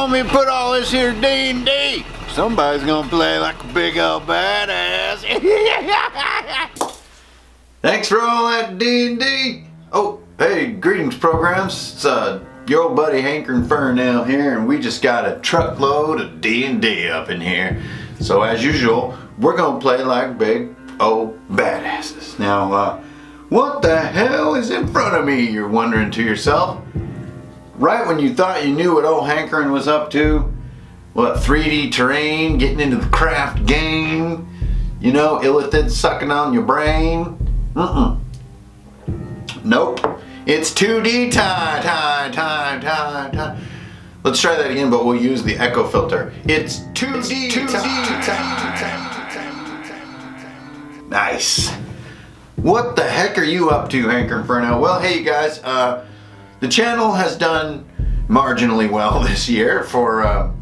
want me to put all this here D&D? Somebody's gonna play like a big old badass. Thanks for all that D&D. Oh, hey, greetings programs. It's your old buddy Hankerin now here, and we just got a truckload of D&D up in here. So as usual, we're gonna play like big old badasses. Now, what the hell is in front of me, you're wondering to yourself? Right when you thought you knew what old Hankerin was up to, what, 3D terrain, getting into the craft game, you know, illithid sucking on your brain? Nope. It's 2D time. Let's try that again, but we'll use the echo filter. It's 2D time. Nice. What the heck are you up to, Hankerin Inferno? Well, hey you guys, the channel has done marginally well this year. For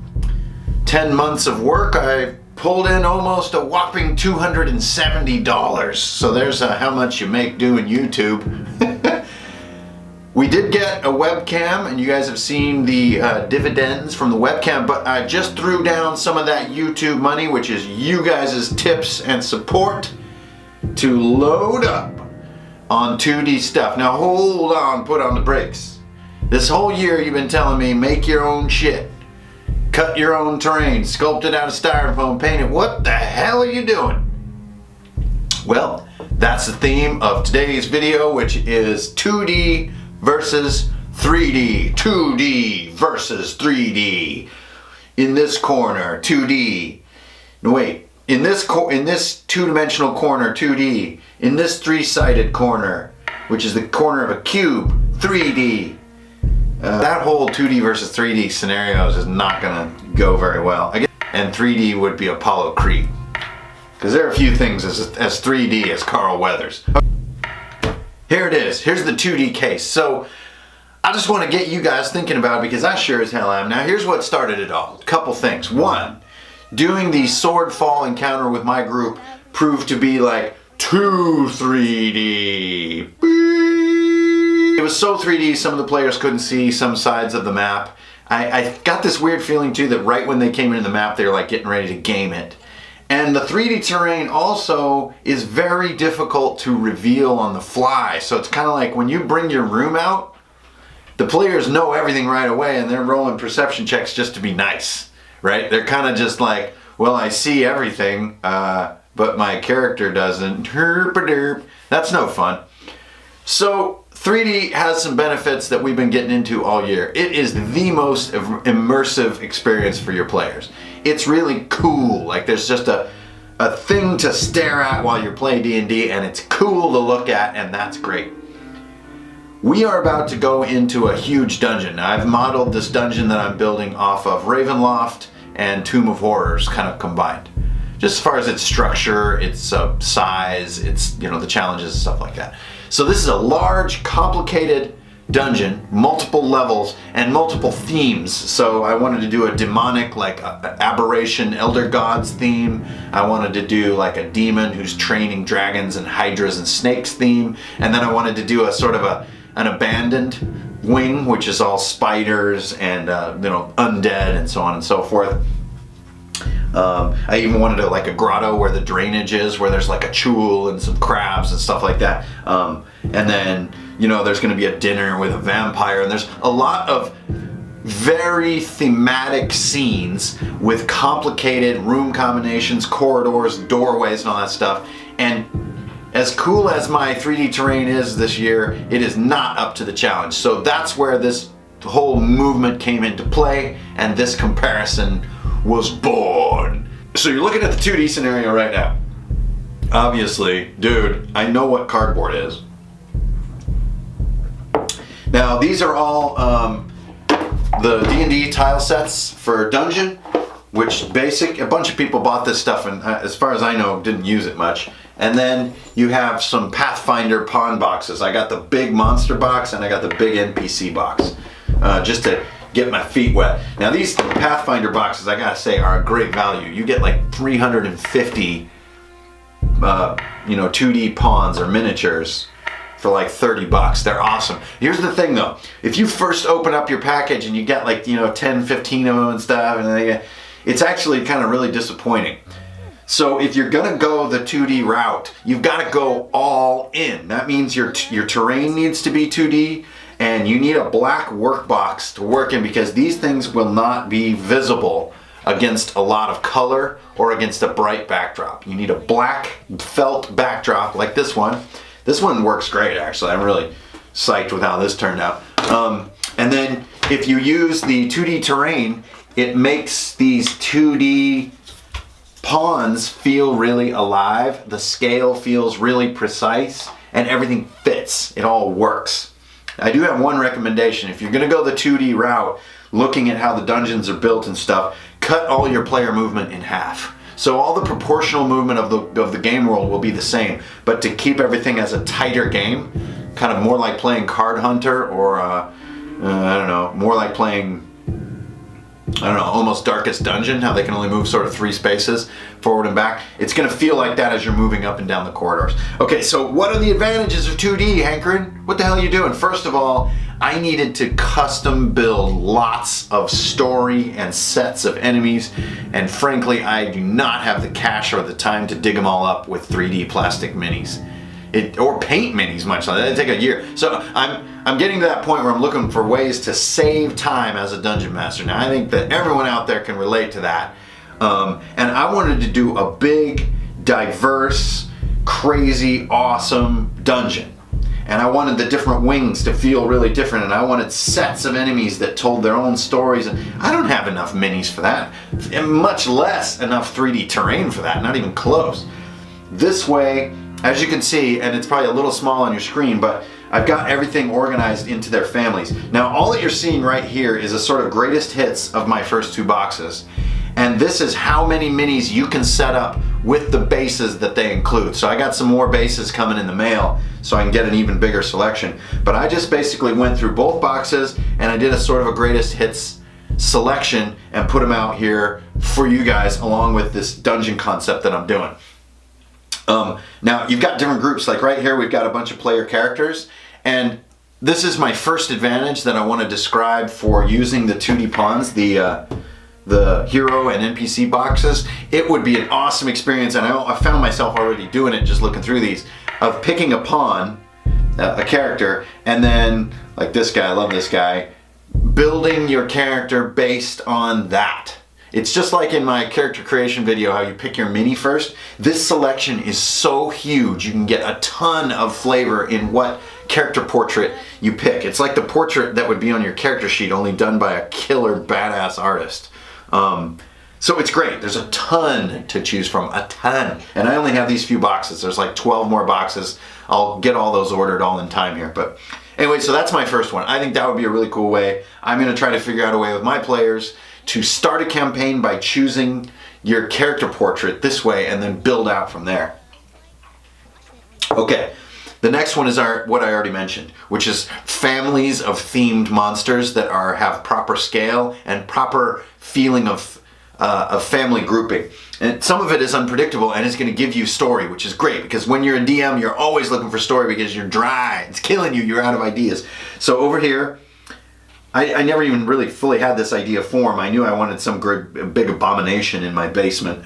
10 months of work, I pulled in almost a whopping $270. So there's how much you make doing YouTube. We did get a webcam, and you guys have seen the dividends from the webcam, but I just threw down some of that YouTube money, which is you guys' tips and support, to load up on 2D stuff. Now hold on, put on the brakes. This whole year you've been telling me make your own shit, cut your own terrain, sculpt it out of styrofoam, paint it. What the hell are you doing? Well, that's the theme of today's video, which is 2D versus 3D. 2D versus 3D. In this corner, 2D. No, wait. In this two-dimensional corner, 2D. In this three-sided corner, which is the corner of a cube, 3D. That whole 2D versus 3D scenarios is not gonna go very well. And 3D would be Apollo Creed. Because there are a few things as 3D as Carl Weathers. Here it is. Here's the 2D case. So I just want to get you guys thinking about it because I sure as hell am. Now here's what started it all. A couple things. One, doing the sword fall encounter with my group proved to be like too 3D. It was so 3D some of the players couldn't see some sides of the map. I got this weird feeling too that right when they came into the map they were like getting ready to game it. And the 3D terrain also is very difficult to reveal on the fly. So it's kind of like when you bring your room out, the players know everything right away and they're rolling perception checks just to be nice, right? They're kind of just like, well, I see everything, but my character doesn't. That's no fun. So 3D has some benefits that we've been getting into all year. It is the most immersive experience for your players. It's really cool. Like there's just a thing to stare at while you're playing D&D, and it's cool to look at, and that's great. We are about to go into a huge dungeon. Now, I've modeled this dungeon that I'm building off of Ravenloft and Tomb of Horrors kind of combined. Just as far as its structure, its size, its, you know, the challenges and stuff like that. So this is a large, complicated dungeon, multiple levels, and multiple themes. So I wanted to do a demonic, like aberration, elder gods theme. I wanted to do like a demon who's training dragons and hydras and snakes theme. And then I wanted to do a sort of an abandoned wing, which is all spiders and you know, undead and so on and so forth. I even wanted like a grotto where the drainage is, where there's like a chul and some crabs and stuff like that. And then, you know, there's going to be a dinner with a vampire, and there's a lot of very thematic scenes with complicated room combinations, corridors, doorways, and all that stuff. And as cool as my 3D terrain is this year, it is not up to the challenge. So that's where this whole movement came into play, and this comparison was born. So you're looking at the 2D scenario right now. Obviously, dude, I know what cardboard is. Now these are all the D&D tile sets for Dungeon, which a bunch of people bought this stuff and as far as I know didn't use it much. And then you have some Pathfinder pawn boxes. I got the big monster box and I got the big NPC box, just to get my feet wet. Now these Pathfinder boxes, I gotta say, are a great value. You get like 350 you know, 2D pawns or miniatures for like 30 bucks. They're awesome. Here's the thing though. If you first open up your package and you get like, 10, 15 of them and stuff, and it's actually kind of really disappointing. So if you're gonna go the 2D route, you've got to go all in. That means your terrain needs to be 2D, and you need a black workbox to work in, because these things will not be visible against a lot of color or against a bright backdrop. You need a black felt backdrop like this one. This one works great, actually. I'm really psyched with how this turned out. And then if you use the 2D terrain, it makes these 2D pawns feel really alive. The scale feels really precise, and everything fits. It all works. I do have one recommendation. If you're gonna go the 2D route, looking at how the dungeons are built and stuff, cut all your player movement in half. So all the proportional movement of the game world will be the same, but to keep everything as a tighter game, kind of more like playing Card Hunter, or I don't know, more like playing, I don't know, almost Darkest Dungeon, how they can only move sort of 3 spaces forward and back. It's gonna feel like that as you're moving up and down the corridors. Okay, so what are the advantages of 2D, Hankerin? What the hell are you doing? First of all, I needed to custom build lots of story and sets of enemies, and frankly, I do not have the cash or the time to dig them all up with 3D plastic minis. Or paint minis, much like that. It'd take a year. So I'm getting to that point where I'm looking for ways to save time as a dungeon master. Now I think that everyone out there can relate to that. And I wanted to do a big, diverse, crazy, awesome dungeon. And I wanted the different wings to feel really different, and I wanted sets of enemies that told their own stories, and I don't have enough minis for that, and much less enough 3D terrain for that, not even close. This way, as you can see, and it's probably a little small on your screen, but I've got everything organized into their families. Now all that you're seeing right here is a sort of greatest hits of my first 2 boxes. And this is how many minis you can set up with the bases that they include. So I got some more bases coming in the mail so I can get an even bigger selection. But I just basically went through both boxes and I did a sort of a greatest hits selection and put them out here for you guys along with this dungeon concept that I'm doing. Now you've got different groups, like right here we've got a bunch of player characters, and this is my first advantage that I want to describe for using the 2D pawns, the hero and NPC boxes. It would be an awesome experience, and I found myself already doing it just looking through these, of picking a pawn, a character, and then like this guy, I love this guy, building your character based on that. It's just like in my character creation video, how you pick your mini first. This selection is so huge, you can get a ton of flavor in what character portrait you pick. It's like the portrait that would be on your character sheet, only done by a killer badass artist. So it's great. There's a ton to choose from, a ton. And I only have these few boxes. There's like 12 more boxes. I'll get all those ordered all in time here. But anyway, so that's my first one. I think that would be a really cool way. I'm gonna try to figure out a way with my players to start a campaign by choosing your character portrait this way and then build out from there. Okay, the next one is what I already mentioned, which is families of themed monsters that have proper scale and proper feeling of family grouping. And some of it is unpredictable and it's going to give you story, which is great, because when you're a DM, you're always looking for story because you're dry, it's killing you, you're out of ideas. So over here, I never even really fully had this idea form. I knew I wanted some big abomination in my basement.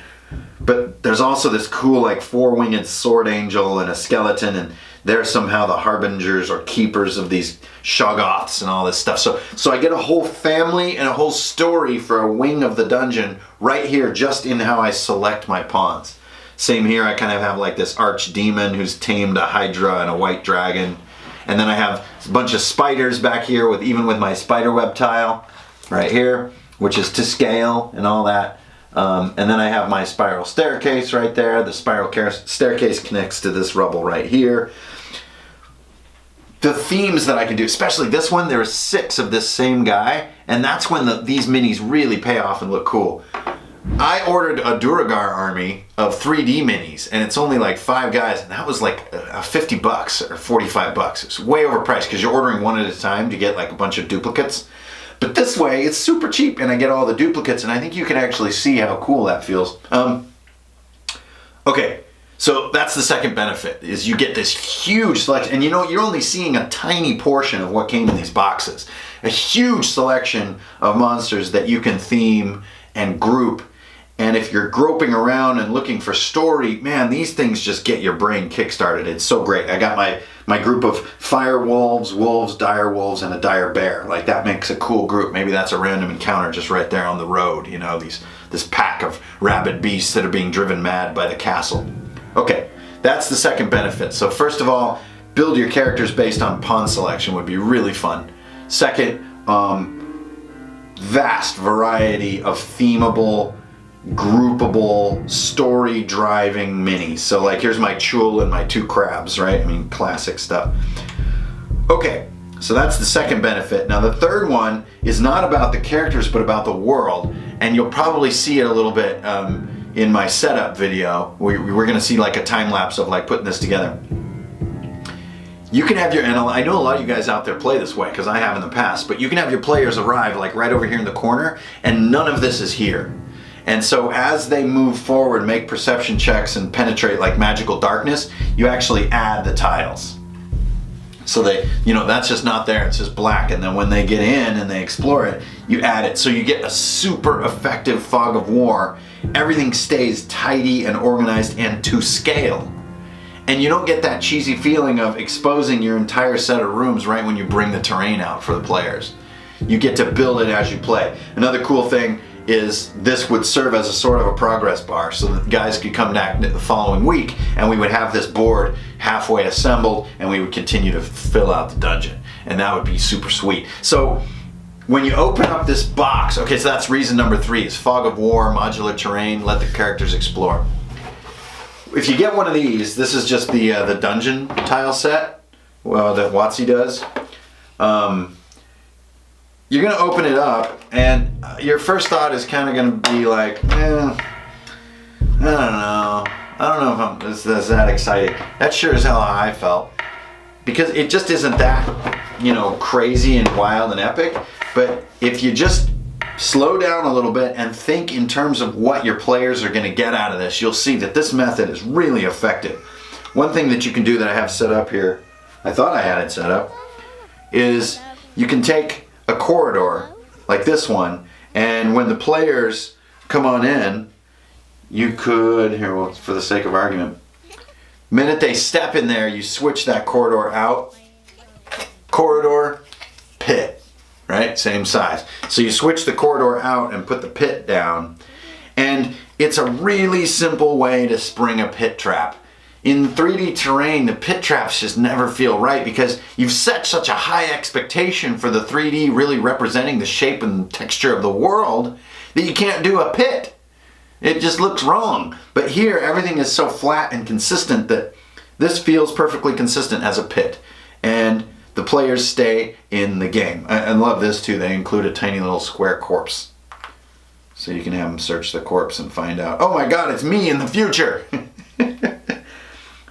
But there's also this cool like 4-winged sword angel and a skeleton, and they're somehow the harbingers or keepers of these shoggoths and all this stuff. So I get a whole family and a whole story for a wing of the dungeon right here, just in how I select my pawns. Same here, I kind of have like this archdemon who's tamed a hydra and a white dragon. And then I have a bunch of spiders back here, even with my spider web tile right here, which is to scale and all that. And then I have my spiral staircase right there. The spiral staircase connects to this rubble right here. The themes that I can do, especially this one, there are 6 of this same guy, and that's when these minis really pay off and look cool. I ordered a Duragar army of 3D minis, and it's only like 5 guys, and that was like 50 bucks or 45 bucks. It's way overpriced because you're ordering one at a time to get like a bunch of duplicates. But this way, it's super cheap, and I get all the duplicates, and I think you can actually see how cool that feels. Okay, So that's the second benefit, is you get this huge selection. And you know, you're only seeing a tiny portion of what came in these boxes. A huge selection of monsters that you can theme and group. And if you're groping around and looking for story, man, these things just get your brain kickstarted. It's so great. I got my group of fire wolves, wolves, dire wolves, and a dire bear. Like, that makes a cool group. Maybe that's a random encounter just right there on the road. You know, this pack of rabid beasts that are being driven mad by the castle. Okay, that's the second benefit. So first of all, build your characters based on pawn selection would be really fun. Second, vast variety of themable, groupable, story-driving minis. So like, here's my Chul and my 2 crabs, right? I mean, classic stuff. Okay, so that's the second benefit. Now the third one is not about the characters, but about the world. And you'll probably see it a little bit in my setup video. We're gonna see like a time lapse of like putting this together. You can have your, and I know a lot of you guys out there play this way because I have in the past, but you can have your players arrive like right over here in the corner and none of this is here. And so as they move forward, make perception checks and penetrate like magical darkness, you actually add the tiles. So they, you know, that's just not there, it's just black. And then when they get in and they explore it, you add it. So you get a super effective fog of war. Everything stays tidy and organized and to scale. And you don't get that cheesy feeling of exposing your entire set of rooms right when you bring the terrain out for the players. You get to build it as you play. Another cool thing is this would serve as a sort of a progress bar, so that guys could come back the following week and we would have this board halfway assembled and we would continue to fill out the dungeon, and that would be super sweet. So when you open up this box, okay, so that's reason number 3 is fog of war, modular terrain, let the characters explore. If you get one of these, this is just the dungeon tile set, well, that WotC does. You're gonna open it up and your first thought is kind of gonna be like, I don't know if it's that exciting. That's sure as hell how I felt, because it just isn't that, you know, crazy and wild and epic. But if you just slow down a little bit and think in terms of what your players are gonna get out of this, you'll see that this method is really effective. One thing that you can do that I have set up here, I thought I had it set up, is you can take a corridor like this one, and when the players come on in, you could, here, well, for the sake of argument, the minute they step in there, you switch that corridor out, corridor, pit, right? Same size. So you switch the corridor out and put the pit down, and it's a really simple way to spring a pit trap. In 3D terrain, the pit traps just never feel right because you've set such a high expectation for the 3D really representing the shape and texture of the world that you can't do a pit. It just looks wrong. But here, everything is so flat and consistent that this feels perfectly consistent as a pit. And the players stay in the game. I love this too. They include a tiny little square corpse. So you can have them search the corpse and find out, oh my God, it's me in the future.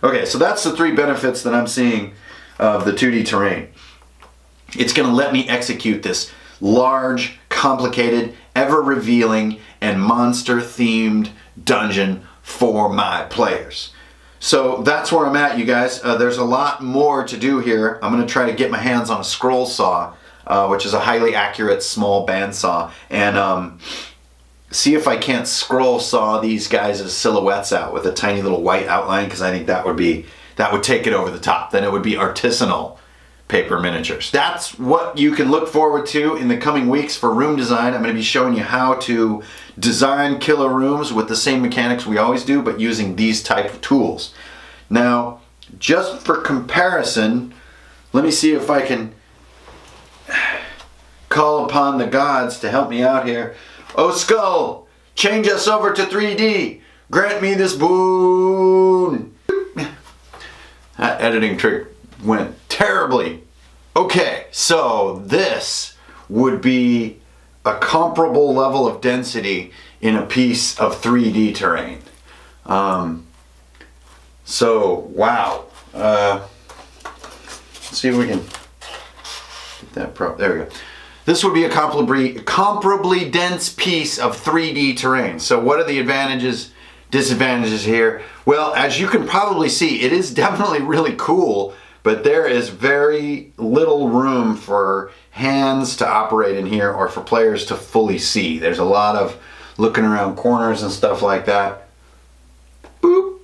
Okay, so that's the 3 benefits that I'm seeing of the 2D terrain. It's going to let me execute this large, complicated, ever-revealing, and monster-themed dungeon for my players. So that's where I'm at, you guys. There's a lot more to do here. I'm going to try to get my hands on a scroll saw, which is a highly accurate small bandsaw, and see if I can't scroll saw these guys' silhouettes out with a tiny little white outline, because I think that would take it over the top. Then it would be artisanal paper miniatures. That's what you can look forward to in the coming weeks for room design. I'm going to be showing you how to design killer rooms with the same mechanics we always do, but using these type of tools. Now, just for comparison, let me see if I can call upon the gods to help me out here. Oh Skull, change us over to 3D. Grant me this boon. That editing trick went terribly. Okay, so this would be a comparable level of density in a piece of 3D terrain. So, wow. Let's see if we can get that there we go. This would be a comparably dense piece of 3D terrain. So what are the advantages disadvantages here? Well, as you can probably see, it is definitely really cool, but there is very little room for hands to operate in here or for players to fully see. There's a lot of looking around corners and stuff like that. Boop.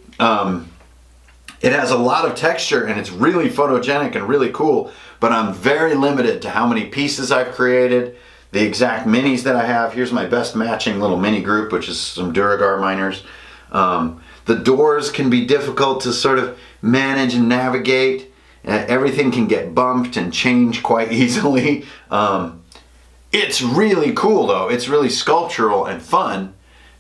It has a lot of texture and it's really photogenic and really cool, but I'm very limited to how many pieces I've created, the exact minis that I have. Here's my best matching little mini group, which is some Duragar miners. The doors can be difficult to sort of manage and navigate. Everything can get bumped and change quite easily. It's really cool though. It's really sculptural and fun,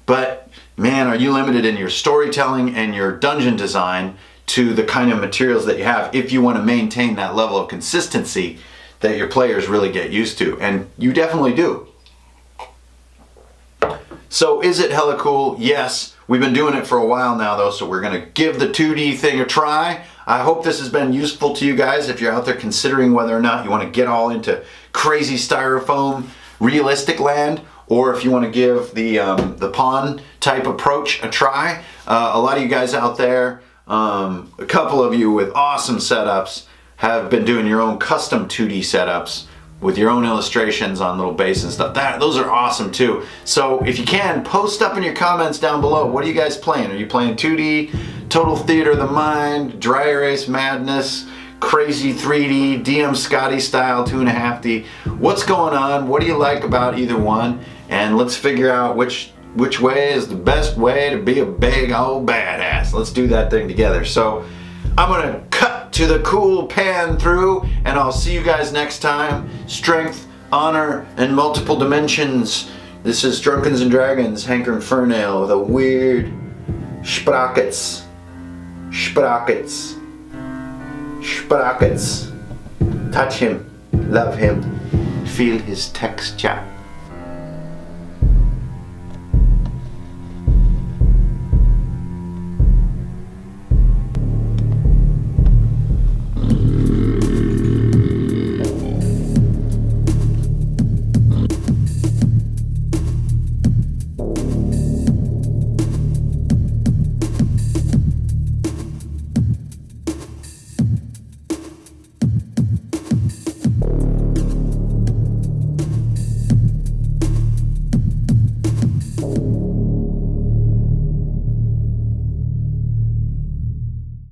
but man, are you limited in your storytelling and your dungeon design to the kind of materials that you have if you want to maintain that level of consistency that your players really get used to, and you definitely do. So is it hella cool? Yes. We've been doing it for a while now though, so we're gonna give the 2D thing a try. I hope this has been useful to you guys if you're out there considering whether or not you want to get all into crazy styrofoam realistic land, or if you want to give the pawn type approach a try. A lot of you guys out there, a couple of you with awesome setups, have been doing your own custom 2D setups with your own illustrations on little base and stuff. Those are awesome too. So if you can, post up in your comments down below, what are you guys playing? Are you playing 2D, Total Theater of the Mind, Dry Erase Madness, Crazy 3D, DM Scotty style 2.5D? What's going on? What do you like about either one? And let's figure out which way is the best way to be a big old badass. Let's do that thing together. So I'm gonna cut to the cool pan through, and I'll see you guys next time. Strength, honor, and multiple dimensions. This is Drunken and Dragons, Hankerin Fernail with a weird sprockets. Sprockets. Sprockets. Touch him, love him, feel his texture.